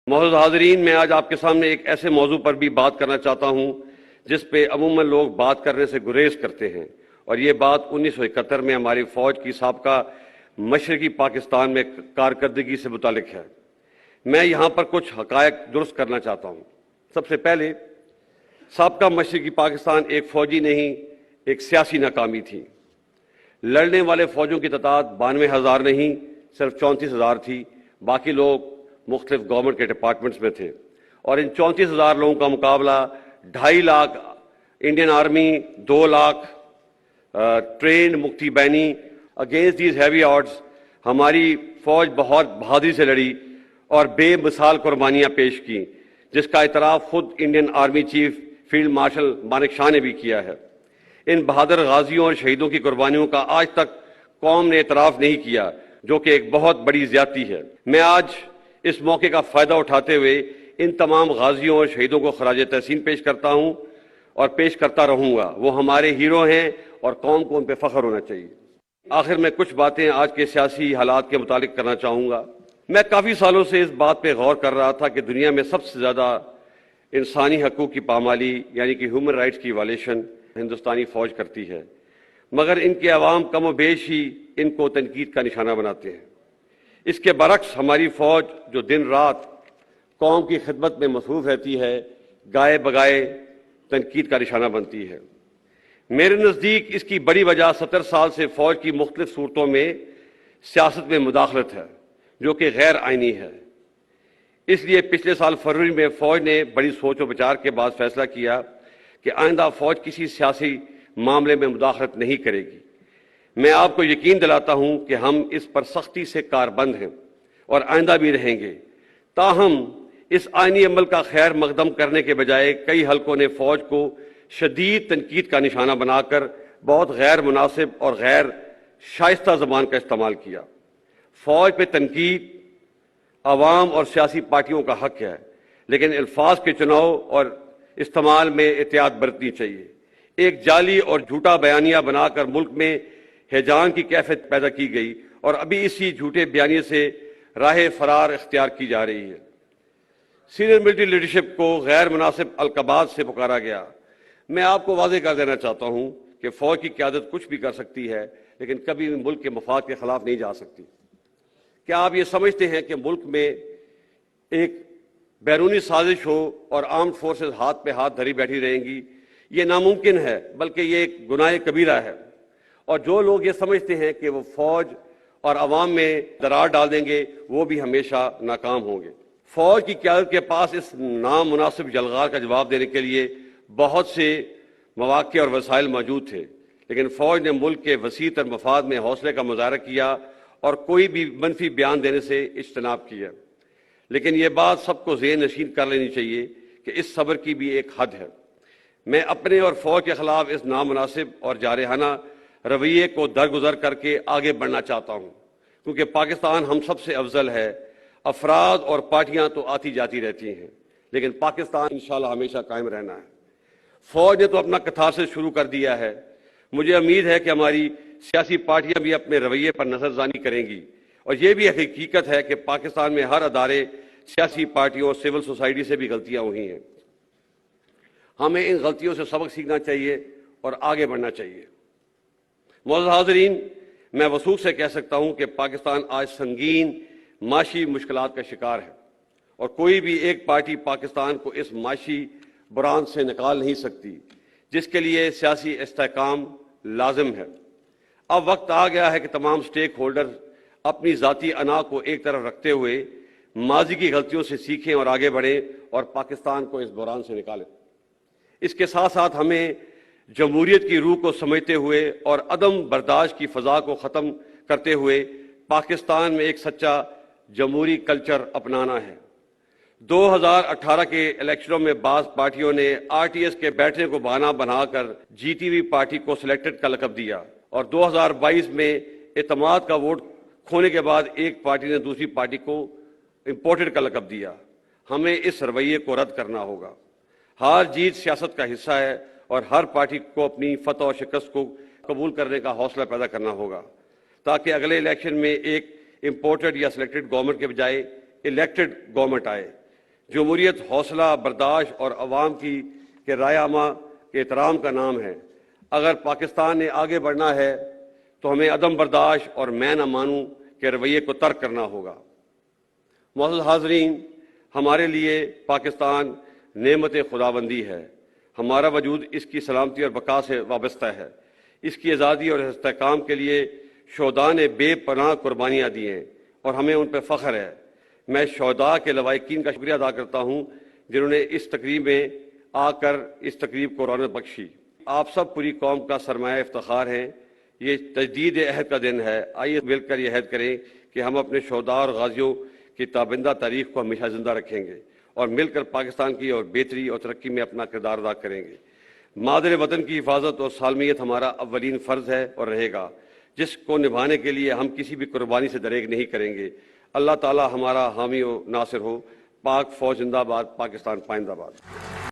معزز حاضرین، میں آج آپ کے سامنے ایک ایسے موضوع پر بھی بات کرنا چاہتا ہوں جس پہ عموماً لوگ بات کرنے سے گریز کرتے ہیں، اور یہ بات 1971 میں ہماری فوج کی سابقہ مشرقی پاکستان میں کارکردگی سے متعلق ہے۔ میں یہاں پر کچھ حقائق درست کرنا چاہتا ہوں۔ سب سے پہلے، سابقہ مشرقی پاکستان ایک فوجی نہیں، ایک سیاسی ناکامی تھی۔ لڑنے والے فوجوں کی تعداد 92,000 نہیں، صرف 34,000 تھی۔ باقی لوگ مختلف گورنمنٹ کے ڈپارٹمنٹس میں تھے، اور ان 34,000 لوگوں کا مقابلہ 2.5 lakh Indian army, 2 lakh trained Mukti Bahini. Against these heavy odds ہماری فوج بہت بہادری سے لڑی اور بے مثال قربانیاں پیش کیں، جس کا اعتراف خود Indian army chief field marshal Manek Shaw نے بھی کیا ہے۔ ان بہادر غازیوں اور شہیدوں کی قربانیوں کا آج تک قوم نے اعتراف نہیں کیا، جو کہ ایک بہت بڑی زیادتی ہے۔ میں آج اس موقع کا فائدہ اٹھاتے ہوئے ان تمام غازیوں اور شہیدوں کو خراج تحسین پیش کرتا ہوں اور پیش کرتا رہوں گا۔ وہ ہمارے ہیرو ہیں اور قوم کو ان پہ فخر ہونا چاہیے۔ آخر میں کچھ باتیں آج کے سیاسی حالات کے متعلق کرنا چاہوں گا۔ میں کافی سالوں سے اس بات پہ غور کر رہا تھا کہ دنیا میں سب سے زیادہ انسانی حقوق کی پامالی، یعنی کہ ہیومن رائٹس کی وائلیشن ہندوستانی فوج کرتی ہے، مگر ان کے عوام کم و بیش ہی ان کو تنقید کا نشانہ بناتے ہیں۔ اس کے برعکس ہماری فوج، جو دن رات قوم کی خدمت میں مصروف رہتی ہے، گائے بگائے تنقید کا نشانہ بنتی ہے۔ میرے نزدیک اس کی بڑی وجہ 70 سال سے فوج کی مختلف صورتوں میں سیاست میں مداخلت ہے، جو کہ غیر آئینی ہے۔ اس لیے پچھلے سال فروری میں فوج نے بڑی سوچ و بچار کے بعد فیصلہ کیا کہ آئندہ فوج کسی سیاسی معاملے میں مداخلت نہیں کرے گی۔ میں آپ کو یقین دلاتا ہوں کہ ہم اس پر سختی سے کاربند ہیں اور آئندہ بھی رہیں گے۔ تاہم اس آئینی عمل کا خیر مقدم کرنے کے بجائے کئی حلقوں نے فوج کو شدید تنقید کا نشانہ بنا کر بہت غیر مناسب اور غیر شائستہ زبان کا استعمال کیا۔ فوج پہ تنقید عوام اور سیاسی پارٹیوں کا حق ہے، لیکن الفاظ کے چناؤ اور استعمال میں احتیاط برتنی چاہیے۔ ایک جعلی اور جھوٹا بیانیہ بنا کر ملک میں ہیجان کی کیفیت پیدا کی گئی، اور ابھی اسی جھوٹے بیانیے سے راہ فرار اختیار کی جا رہی ہے۔ سینئر ملٹری لیڈرشپ کو غیر مناسب القابات سے پکارا گیا۔ میں آپ کو واضح کر دینا چاہتا ہوں کہ فوج کی قیادت کچھ بھی کر سکتی ہے، لیکن کبھی بھی ملک کے مفاد کے خلاف نہیں جا سکتی۔ کیا آپ یہ سمجھتے ہیں کہ ملک میں ایک بیرونی سازش ہو اور آرمڈ فورسز ہاتھ پہ ہاتھ دھری بیٹھی رہیں گی؟ یہ ناممکن ہے، بلکہ یہ ایک گناہ کبیرہ ہے۔ اور جو لوگ یہ سمجھتے ہیں کہ وہ فوج اور عوام میں درار ڈال دیں گے، وہ بھی ہمیشہ ناکام ہوں گے۔ فوج کی قیادت کے پاس اس نامناسب جلغار کا جواب دینے کے لیے بہت سے مواقع اور وسائل موجود تھے، لیکن فوج نے ملک کے وسیع تر مفاد میں حوصلے کا مظاہرہ کیا اور کوئی بھی منفی بیان دینے سے اجتناب کیا۔ لیکن یہ بات سب کو ذہن نشین کر لینی چاہیے کہ اس صبر کی بھی ایک حد ہے۔ میں اپنے اور فوج کے خلاف اس نامناسب اور جارحانہ رویے کو درگزر کر کے آگے بڑھنا چاہتا ہوں، کیونکہ پاکستان ہم سب سے افضل ہے۔ افراد اور پارٹیاں تو آتی جاتی رہتی ہیں، لیکن پاکستان انشاءاللہ ہمیشہ قائم رہنا ہے۔ فوج نے تو اپنا کتھارسس شروع کر دیا ہے۔ مجھے امید ہے کہ ہماری سیاسی پارٹیاں بھی اپنے رویے پر نظر ثانی کریں گی، اور یہ بھی حقیقت ہے کہ پاکستان میں ہر ادارے، سیاسی پارٹیوں اور سول سوسائٹی سے بھی غلطیاں ہوئی ہیں۔ ہمیں ان غلطیوں سے سبق سیکھنا چاہیے اور آگے بڑھنا چاہیے۔ معزز حاضرین، میں وثوق سے کہہ سکتا ہوں کہ پاکستان آج سنگین معاشی مشکلات کا شکار ہے، اور کوئی بھی ایک پارٹی پاکستان کو اس معاشی بحران سے نکال نہیں سکتی، جس کے لیے سیاسی استحکام لازم ہے۔ اب وقت آ گیا ہے کہ تمام سٹیک ہولڈر اپنی ذاتی انا کو ایک طرف رکھتے ہوئے ماضی کی غلطیوں سے سیکھیں اور آگے بڑھیں اور پاکستان کو اس بحران سے نکالیں۔ اس کے ساتھ ساتھ ہمیں جمہوریت کی روح کو سمجھتے ہوئے اور عدم برداشت کی فضا کو ختم کرتے ہوئے پاکستان میں ایک سچا جمہوری کلچر اپنانا ہے۔ 2018 کے الیکشنوں میں بعض پارٹیوں نے RTS کے بیٹھنے کو بہانہ بنا کر GTV پارٹی کو سلیکٹڈ کا لقب دیا، اور 2022 میں اعتماد کا ووٹ کھونے کے بعد ایک پارٹی نے دوسری پارٹی کو امپورٹڈ کا لقب دیا۔ ہمیں اس رویے کو رد کرنا ہوگا۔ ہار جیت سیاست کا حصہ ہے، اور ہر پارٹی کو اپنی فتح و شکست کو قبول کرنے کا حوصلہ پیدا کرنا ہوگا، تاکہ اگلے الیکشن میں ایک امپورٹڈ یا سلیکٹڈ گورنمنٹ کے بجائے الیکٹڈ گورنمنٹ آئے۔ جمہوریت حوصلہ برداشت اور عوام کے رائے عامہ کے احترام کا نام ہے۔ اگر پاکستان نے آگے بڑھنا ہے تو ہمیں عدم برداشت اور میں نہ مانوں کے رویے کو ترک کرنا ہوگا۔ معزز حاضرین، ہمارے لیے پاکستان نعمت خداوندی ہے۔ ہمارا وجود اس کی سلامتی اور بقا سے وابستہ ہے۔ اس کی آزادی اور استحکام کے لیے شہداء نے بے پناہ قربانیاں دی ہیں اور ہمیں ان پہ فخر ہے۔ میں شہداء کے لواحقین کا شکریہ ادا کرتا ہوں جنہوں نے اس تقریب میں آ کر اس تقریب کو رونق بخشی۔ آپ سب پوری قوم کا سرمایہ افتخار ہیں۔ یہ تجدید عہد کا دن ہے۔ آئیے مل کر یہ عہد کریں کہ ہم اپنے شہداء اور غازیوں کی تابندہ تاریخ کو ہمیشہ زندہ رکھیں گے اور مل کر پاکستان کی اور بہتری اور ترقی میں اپنا کردار ادا کریں گے۔ مادر وطن کی حفاظت اور سالمیت ہمارا اولین فرض ہے اور رہے گا، جس کو نبھانے کے لیے ہم کسی بھی قربانی سے دریغ نہیں کریں گے۔ اللہ تعالی ہمارا حامی و ناصر ہو۔ پاک فوج زندہ باد، پاکستان پائندہ باد۔